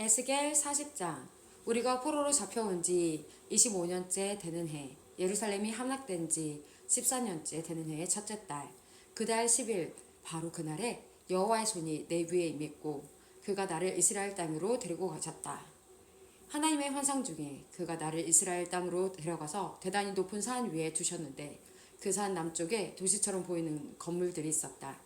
에스겔 40장. 우리가 포로로 잡혀온 지 25년째 되는 해, 예루살렘이 함락된 지 14년째 되는 해의 첫째 달, 그 달 10일, 바로 그날에 여호와의 손이 내 위에 임했고 그가 나를 이스라엘 땅으로 데리고 가셨다. 하나님의 환상 중에 그가 나를 이스라엘 땅으로 데려가서 대단히 높은 산 위에 두셨는데 그 산 남쪽에 도시처럼 보이는 건물들이 있었다.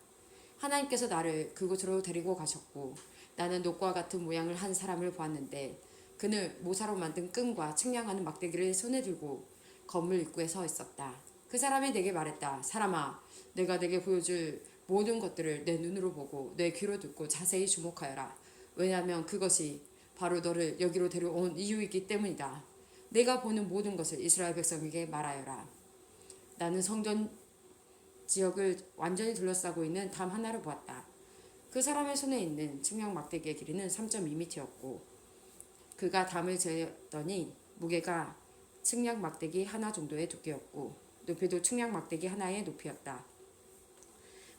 하나님께서 나를 그곳으로 데리고 가셨고 나는 녹과 같은 모양을 한 사람을 보았는데 그는 모사로 만든 끈과 측량하는 막대기를 손에 들고 건물 입구에 서 있었다. 그 사람이 내게 말했다. 사람아, 내가 내게 보여줄 모든 것들을 내 눈으로 보고 내 귀로 듣고 자세히 주목하여라. 왜냐하면 그것이 바로 너를 여기로 데려온 이유이기 때문이다. 내가 보는 모든 것을 이스라엘 백성에게 말하여라. 나는 성전 지역을 완전히 둘러싸고 있는 담 하나를 보았다. 그 사람의 손에 있는 측량 막대기의 길이는 3.2m였고 그가 담을 재었더니 무게가 측량 막대기 하나 정도의 두께였고 높이도 측량 막대기 하나의 높이였다.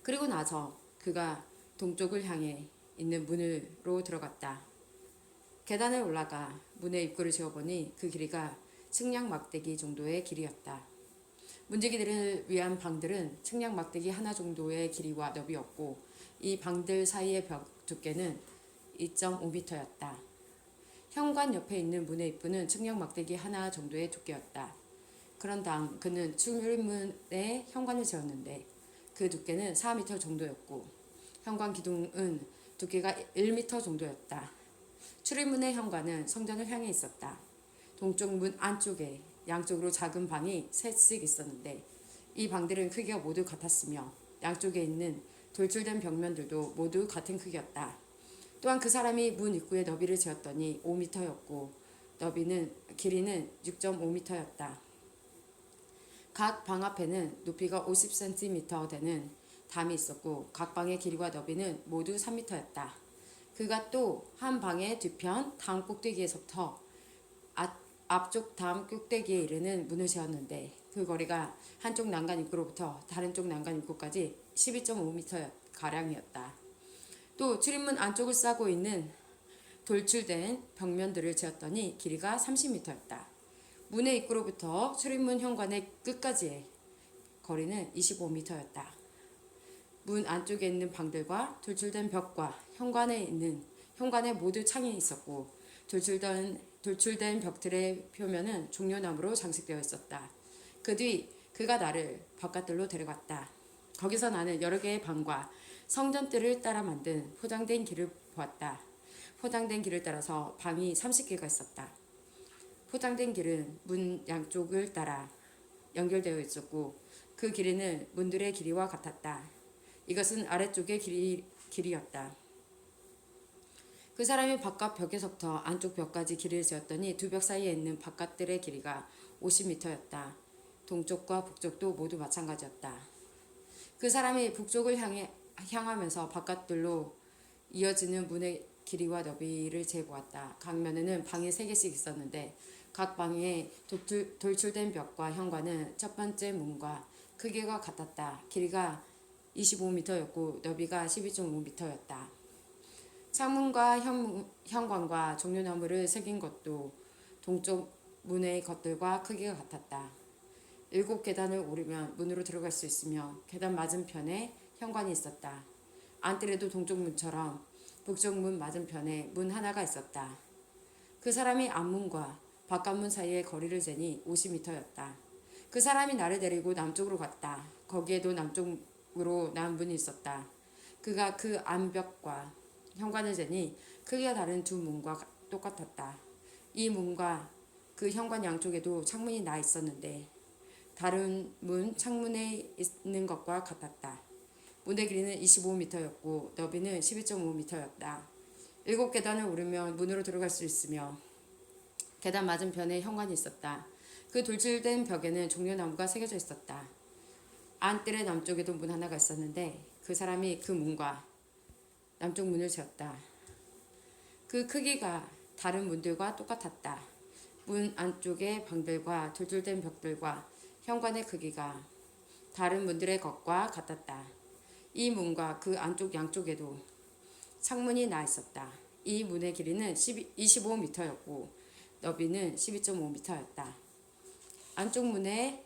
그리고 나서 그가 동쪽을 향해 있는 문으로 들어갔다. 계단을 올라가 문의 입구를 재어보니 그 길이가 측량 막대기 정도의 길이었다. 문지기들을 위한 방들은 측량 막대기 하나 정도의 길이와 너비였고 이 방들 사이의 벽 두께는 2.5m였다. 현관 옆에 있는 문의 입구는 측량 막대기 하나 정도의 두께였다. 그런 다음 그는 출입문에 현관을 세웠는데 그 두께는 4m 정도였고 현관 기둥은 두께가 1m 정도였다. 출입문의 현관은 성전을 향해 있었다. 동쪽 문 안쪽에 양쪽으로 작은 방이 셋씩 있었는데 이 방들은 크기가 모두 같았으며 양쪽에 있는 돌출된 벽면들도 모두 같은 크기였다. 또한 그 사람이 문 입구에 너비를 재었더니 5m였고 길이는 6.5m였다. 각 방 앞에는 높이가 50cm 되는 담이 있었고 각 방의 길이와 너비는 모두 3m였다. 그가 또 한 방의 뒤편 담 꼭대기에서부터 앞쪽 담 꼭대기에 이르는 문을 세웠는데 그 거리가 한쪽 난간 입구로부터 다른 쪽 난간 입구까지 12.5m 가량이었다. 또 출입문 안쪽을 싸고 있는 돌출된 벽면들을 재었더니 길이가 30m였다. 문의 입구로부터 출입문 현관의 끝까지의 거리는 25m였다. 문 안쪽에 있는 방들과 돌출된 벽과 현관에 모두 창이 있었고 돌출된 벽틀의 표면은 종려나무로 장식되어 있었다. 그 뒤 그가 나를 바깥들로 데려갔다. 거기서 나는 여러 개의 방과 성전뜰을 따라 만든 포장된 길을 보았다. 포장된 길을 따라서 방이 30개가 있었다. 포장된 길은 문 양쪽을 따라 연결되어 있었고 그 길이는 문들의 길이와 같았다. 이것은 아래쪽의 길이였다. 그 사람이 바깥 벽에서부터 안쪽 벽까지 길이를 재었더니 두 벽 사이에 있는 바깥들의 길이가 50m였다. 동쪽과 북쪽도 모두 마찬가지였다. 그 사람이 북쪽을 향하면서 바깥들로 이어지는 문의 길이와 너비를 재보았다. 각 면에는 방이 3개씩 있었는데 각 방에 돌출된 벽과 현관은 첫 번째 문과 크기가 같았다. 길이가 25m였고 너비가 12.5m였다. 창문과 현관과 종려나무를 새긴 것도 동쪽 문의 것들과 크기가 같았다. 7계단을 오르면 문으로 들어갈 수 있으며 계단 맞은편에 현관이 있었다. 안뜰에도 동쪽 문처럼 북쪽 문 맞은편에 문 하나가 있었다. 그 사람이 앞문과 바깥문 사이의 거리를 재니 50m였다. 그 사람이 나를 데리고 남쪽으로 갔다. 거기에도 남쪽으로 난 문이 있었다. 그가 그 안벽과 현관을 재니 크기가 다른 두 문과 똑같았다. 이 문과 그 현관 양쪽에도 창문이 나 있었는데 다른 문 창문에 있는 것과 같았다. 문의 길이는 25m였고 너비는 12.5m였다. 7계단을 오르면 문으로 들어갈 수 있으며 계단 맞은편에 현관이 있었다. 그 돌출된 벽에는 종려나무가 새겨져 있었다. 안뜰의 남쪽에도 문 하나가 있었는데 그 사람이 그 문과 남쪽 문을 재었다. 그 크기가 다른 문들과 똑같았다. 문 안쪽의 방들과 돌출된 벽들과 현관의 크기가 다른 문들의 것과 같았다. 이 문과 그 안쪽 양쪽에도 창문이 나 있었다. 이 문의 길이는 25m였고 너비는 12.5m였다. 안쪽 문의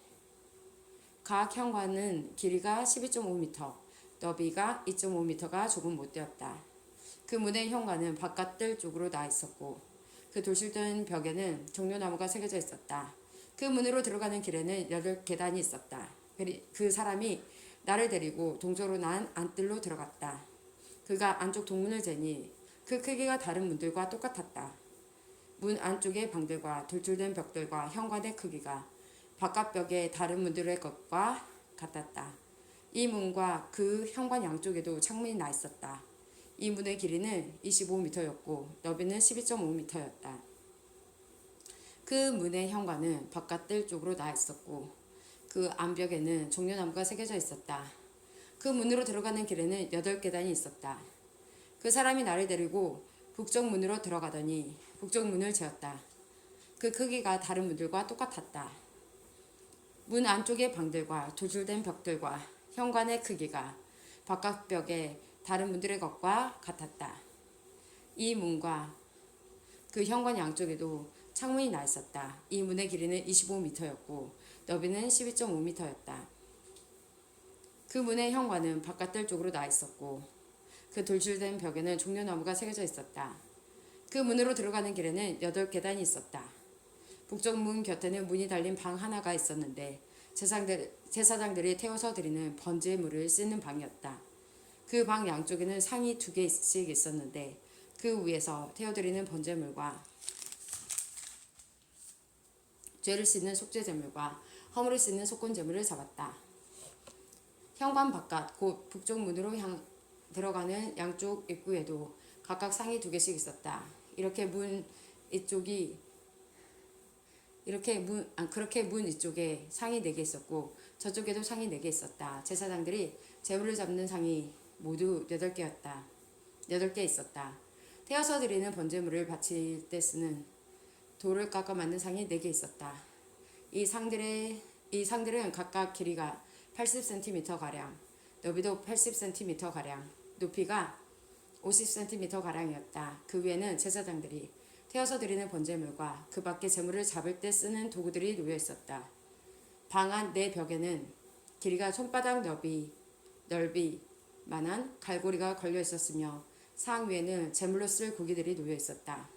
각 현관은 길이가 12.5m, 너비가 2.5m가 조금 못되었다. 그 문의 현관은 바깥뜰 쪽으로 나 있었고 그 돌실된 벽에는 종려나무가 새겨져 있었다. 그 문으로 들어가는 길에는 8계단이 있었다. 그 사람이 나를 데리고 동쪽으로 난 안뜰로 들어갔다. 그가 안쪽 동문을 재니 그 크기가 다른 문들과 똑같았다. 문 안쪽의 방들과 돌출된 벽들과 현관의 크기가 바깥 벽의 다른 문들의 것과 같았다. 이 문과 그 현관 양쪽에도 창문이 나 있었다. 이 문의 길이는 25m였고 너비는 12.5m였다. 그 문의 현관은 바깥뜰 쪽으로 나 있었고 그 안벽에는 종려나무가 새겨져 있었다. 그 문으로 들어가는 길에는 8계단이 있었다. 그 사람이 나를 데리고 북쪽 문으로 들어가더니 북쪽 문을 재었다. 그 크기가 다른 문들과 똑같았다. 문 안쪽의 방들과 돌출된 벽들과 현관의 크기가 바깥 벽의 다른 문들의 것과 같았다. 이 문과 그 현관 양쪽에도 창문이 나 있었다. 이 문의 길이는 25m였고 너비는 12.5m였다. 그 문의 현관은 바깥뜰 쪽으로 나 있었고 그 돌출된 벽에는 종려나무가 새겨져 있었다. 그 문으로 들어가는 길에는 8계단이 있었다. 북쪽 문 곁에는 문이 달린 방 하나가 있었는데 제사장들이 태워서 드리는 번제물을 씻는 방이었다. 그 방 양쪽에는 상이 2개씩 있었는데 그 위에서 태워드리는 번제물과 죄를 씻는 속죄제물과 허물을 씻는 속건제물을 잡았다. 현관 바깥 곧 북쪽 문으로 들어가는 양쪽 입구에도 각각 상이 2개씩 있었다. 그렇게 문 이쪽에 상이 4개 있었고 저쪽에도 상이 4개 있었다. 제사장들이 제물을 잡는 상이 모두 8개 있었다. 태워서 드리는 번제물을 바칠 때 쓰는 돌을 깎아 만든 상이 4개 있었다. 이 상들은 각각 길이가 80cm가량, 너비도 80cm가량, 높이가 50cm가량이었다. 그 위에는 제사장들이 태워서 드리는 번제물과 그 밖에 제물을 잡을 때 쓰는 도구들이 놓여 있었다. 방 안 네 벽에는 길이가 손바닥 넓이만한 갈고리가 걸려 있었으며 상 위에는 제물로 쓸 고기들이 놓여 있었다.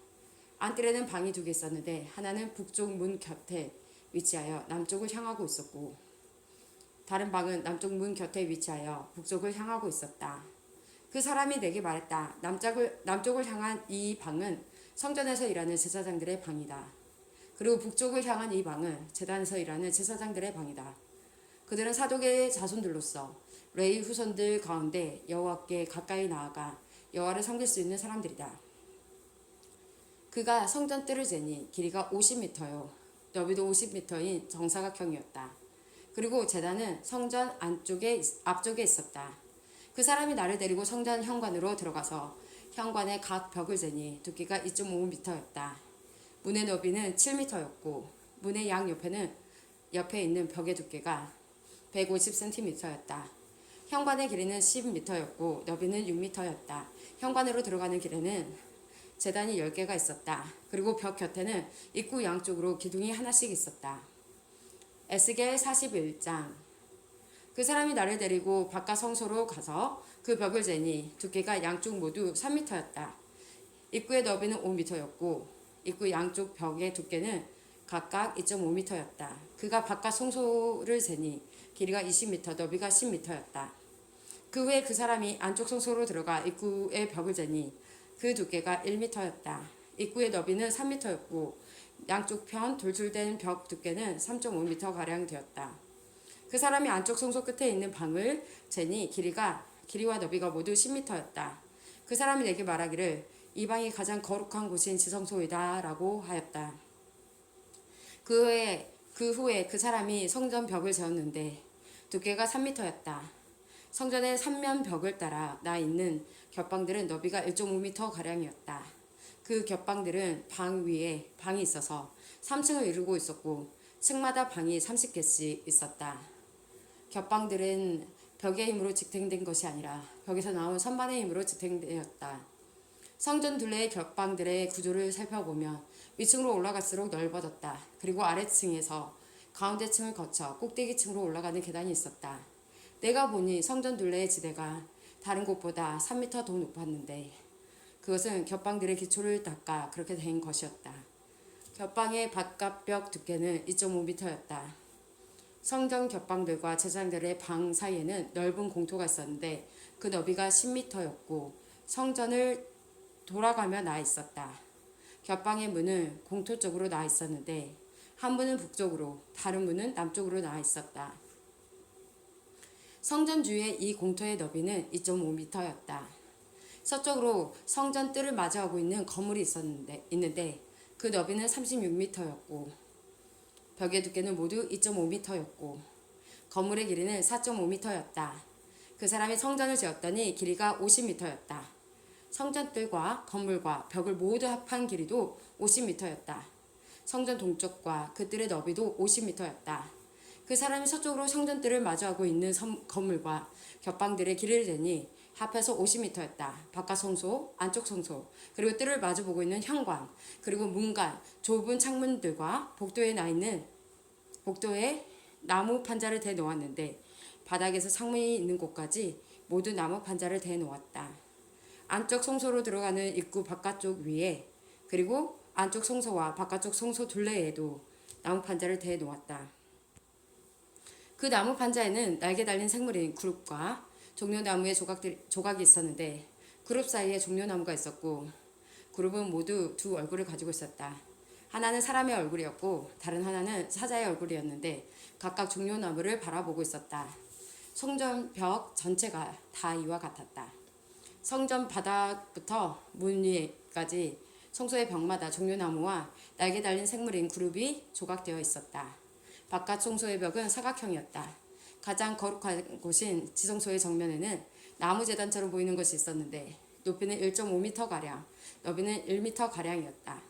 안뜰에는 방이 2개 있었는데 하나는 북쪽 문 곁에 위치하여 남쪽을 향하고 있었고 다른 방은 남쪽 문 곁에 위치하여 북쪽을 향하고 있었다. 그 사람이 내게 말했다. 남쪽을 향한 이 방은 성전에서 일하는 제사장들의 방이다. 그리고 북쪽을 향한 이 방은 제단에서 일하는 제사장들의 방이다. 그들은 사독의 자손들로서 레위 후손들 가운데 여호와께 가까이 나아가 여호와를 섬길 수 있는 사람들이다. 그가 성전 뜰을 재니 길이가 50m요 너비도 50m인 정사각형이었다. 그리고 제단은 성전 앞쪽에 있었다. 그 사람이 나를 데리고 성전 현관으로 들어가서 현관의 각 벽을 재니 두께가 2.5m였다. 문의 너비는 7m였고 문의 양 옆에 있는 벽의 두께가 150cm였다. 현관의 길이는 10m였고 너비는 6m였다. 현관으로 들어가는 길에는 제단이 10개가 있었다. 그리고 벽 곁에는 입구 양쪽으로 기둥이 하나씩 있었다. 에스겔 41장. 그 사람이 나를 데리고 바깥 성소로 가서 그 벽을 재니 두께가 양쪽 모두 3m였다. 입구의 너비는 5m였고 입구 양쪽 벽의 두께는 각각 2.5m였다. 그가 바깥 성소를 재니 길이가 20m, 너비가 10m였다. 그 후에 그 사람이 안쪽 성소로 들어가 입구의 벽을 재니 그 두께가 1m였다. 입구의 너비는 3m였고 양쪽 편 돌출된 벽 두께는 3.5m가량 되었다. 그 사람이 안쪽 성소 끝에 있는 방을 재니 길이와 너비가 모두 10m였다. 그 사람이 내게 말하기를 이 방이 가장 거룩한 곳인 지성소이다 라고 하였다. 그 후에 그 사람이 성전 벽을 재었는데 두께가 3m였다. 성전의 3면 벽을 따라 나 있는 겹방들은 너비가 1.5m가량이었다. 그 겹방들은 방 위에 방이 있어서 3층을 이루고 있었고 층마다 방이 30개씩 있었다. 겹방들은 벽의 힘으로 지탱된 것이 아니라 벽에서 나온 선반의 힘으로 지탱되었다. 성전 둘레의 겹방들의 구조를 살펴보면 위층으로 올라갈수록 넓어졌다. 그리고 아래층에서 가운데층을 거쳐 꼭대기층으로 올라가는 계단이 있었다. 내가 보니 성전 둘레의 지대가 다른 곳보다 3m 더 높았는데 그것은 겹방들의 기초를 닦아 그렇게 된 것이었다. 겹방의 바깥벽 두께는 2.5m였다. 성전 겹방들과 제사장들의 방 사이에는 넓은 공터가 있었는데 그 너비가 10m였고 성전을 돌아가며 나아 있었다. 겹방의 문은 공터 쪽으로 나아 있었는데 한 문은 북쪽으로 다른 문은 남쪽으로 나아 있었다. 성전 주위의 이 공터의 너비는 2.5m였다. 서쪽으로 성전 뜰을 마주하고 있는 건물이 있는데 그 너비는 36m였고 벽의 두께는 모두 2.5m였고 건물의 길이는 4.5m였다. 그 사람이 성전을 지었더니 길이가 50m였다. 성전 뜰과 건물과 벽을 모두 합한 길이도 50m였다. 성전 동쪽과 그 뜰의 너비도 50m였다. 그 사람이 서쪽으로 성전 뜰을 마주하고 있는 건물과 겹방들의 길이를 재니 합해서 50m였다. 바깥 성소, 안쪽 성소, 그리고 뜰을 마주보고 있는 현관, 그리고 문간, 좁은 창문들과 복도에 나무 판자를 대놓았는데 바닥에서 창문이 있는 곳까지 모두 나무 판자를 대놓았다. 안쪽 성소로 들어가는 입구 바깥쪽 위에 그리고 안쪽 성소와 바깥쪽 성소 둘레에도 나무 판자를 대놓았다. 그 나무 판자에는 날개 달린 생물인 그룹과 종려나무의 조각이 있었는데 그룹 사이에 종려나무가 있었고 그룹은 모두 두 얼굴을 가지고 있었다. 하나는 사람의 얼굴이었고 다른 하나는 사자의 얼굴이었는데 각각 종려나무를 바라보고 있었다. 성전 벽 전체가 다 이와 같았다. 성전 바닥부터 문 위까지 성소의 벽마다 종려나무와 날개 달린 생물인 그룹이 조각되어 있었다. 바깥 성소의 벽은 사각형이었다. 가장 거룩한 곳인 지성소의 정면에는 나무 제단처럼 보이는 것이 있었는데 높이는 1.5m가량, 너비는 1m가량이었다.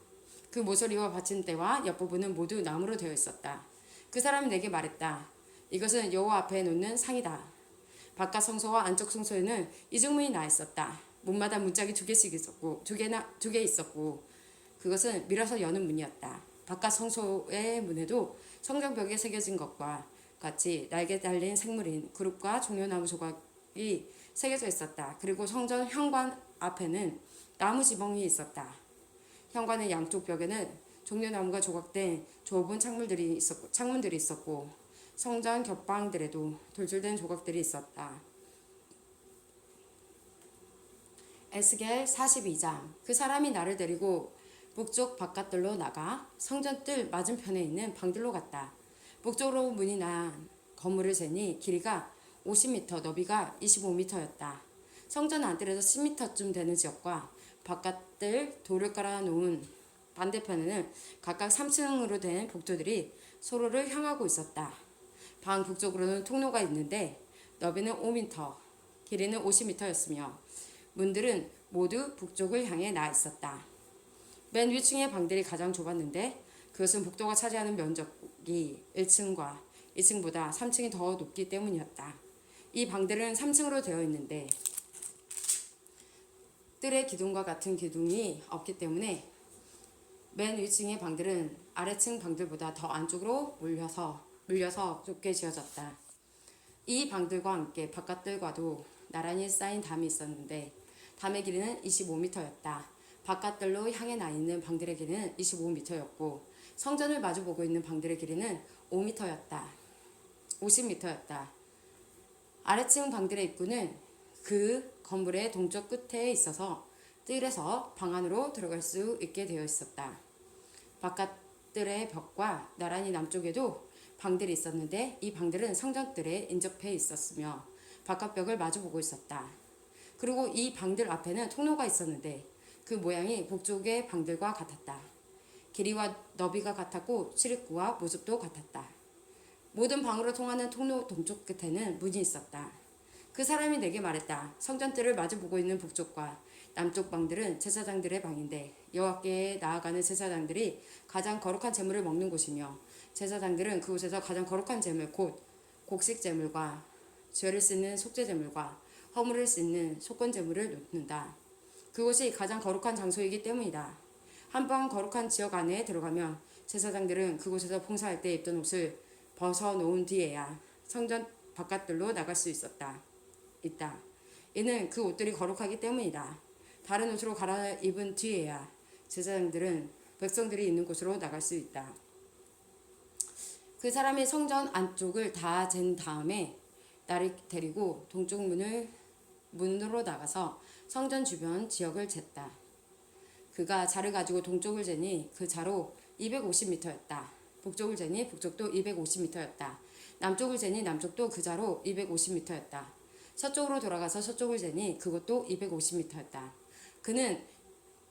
그 모서리와 받침대와 옆부분은 모두 나무로 되어 있었다. 그 사람이 내게 말했다. 이것은 여호와 앞에 놓는 상이다. 바깥 성소와 안쪽 성소에는 이중문이 나 있었다. 문마다 문짝이 2개씩 있었고, 2개 있었고, 그것은 밀어서 여는 문이었다. 바깥 성소의 문에도 성전벽에 새겨진 것과 같이 날개 달린 생물인 그룹과 종려나무 조각이 새겨져 있었다. 그리고 성전 현관 앞에는 나무 지붕이 있었다. 현관의 양쪽 벽에는 종려나무가 조각된 좁은 창문들이 있었고 성전 겹방들에도 돌출된 조각들이 있었다. 에스겔 42장. 그 사람이 나를 데리고 북쪽 바깥들로 나가 성전 뜰 맞은편에 있는 방들로 갔다. 북쪽으로 문이 난 건물을 재니 길이가 50m, 너비가 25m였다. 성전 안뜰에서 10m쯤 되는 지역과 바깥들 돌을 깔아놓은 반대편에는 각각 3층으로 된 복도들이 서로를 향하고 있었다. 방 북쪽으로는 통로가 있는데 너비는 5m, 길이는 50m였으며 문들은 모두 북쪽을 향해 나 있었다. 맨 위층의 방들이 가장 좁았는데 그것은 복도가 차지하는 면적이 1층과 2층보다 3층이 더 높기 때문이었다. 이 방들은 3층으로 되어 있는데 뜰의 기둥과 같은 기둥이 없기 때문에 맨 위층의 방들은 아래층 방들보다 더 안쪽으로 물려서 좁게 지어졌다. 이 방들과 함께 바깥들과도 나란히 쌓인 담이 있었는데 담의 길이는 25m였다. 바깥들로 향해 나 있는 방들의 길이는 25m였고 성전을 마주보고 있는 방들의 길이는 50m였다. 아래층 방들의 입구는 그 건물의 동쪽 끝에 있어서 뜰에서 방 안으로 들어갈 수 있게 되어 있었다. 바깥뜰의 벽과 나란히 남쪽에도 방들이 있었는데 이 방들은 성전뜰에 인접해 있었으며 바깥벽을 마주보고 있었다. 그리고 이 방들 앞에는 통로가 있었는데 그 모양이 북쪽의 방들과 같았다. 길이와 너비가 같았고 출입구와 모습도 같았다. 모든 방으로 통하는 통로 동쪽 끝에는 문이 있었다. 그 사람이 내게 말했다. 성전뜰을 마주보고 있는 북쪽과 남쪽 방들은 제사장들의 방인데 여호와께 나아가는 제사장들이 가장 거룩한 제물을 먹는 곳이며 제사장들은 그곳에서 가장 거룩한 제물 곧 곡식 제물과 죄를 씻는 속죄 제물과 허물을 씻는 속건 제물을 놓는다. 그곳이 가장 거룩한 장소이기 때문이다. 한번 거룩한 지역 안에 들어가면 제사장들은 그곳에서 봉사할 때 입던 옷을 벗어놓은 뒤에야 성전 바깥들로 나갈 수 있다. 이는 그 옷들이 거룩하기 때문이다. 다른 옷으로 갈아입은 뒤에야 제사장들은 백성들이 있는 곳으로 나갈 수 있다. 그 사람이 성전 안쪽을 다 잰 다음에 나를 데리고 동쪽 문으로 나가서 성전 주변 지역을 쟀다. 그가 자를 가지고 동쪽을 재니 그 자로 250m였다. 북쪽을 재니 북쪽도 250m였다. 남쪽을 재니 남쪽도 그 자로 250m였다. 서쪽으로 돌아가서 서쪽을 재니 그것도 250m였다. 그는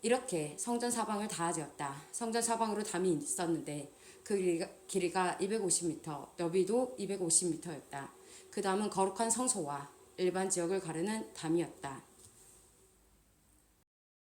이렇게 성전 사방을 다 재었다. 성전 사방으로 담이 있었는데 그 길이가 250m, 너비도 250m였다. 그 담은 거룩한 성소와 일반 지역을 가르는 담이었다.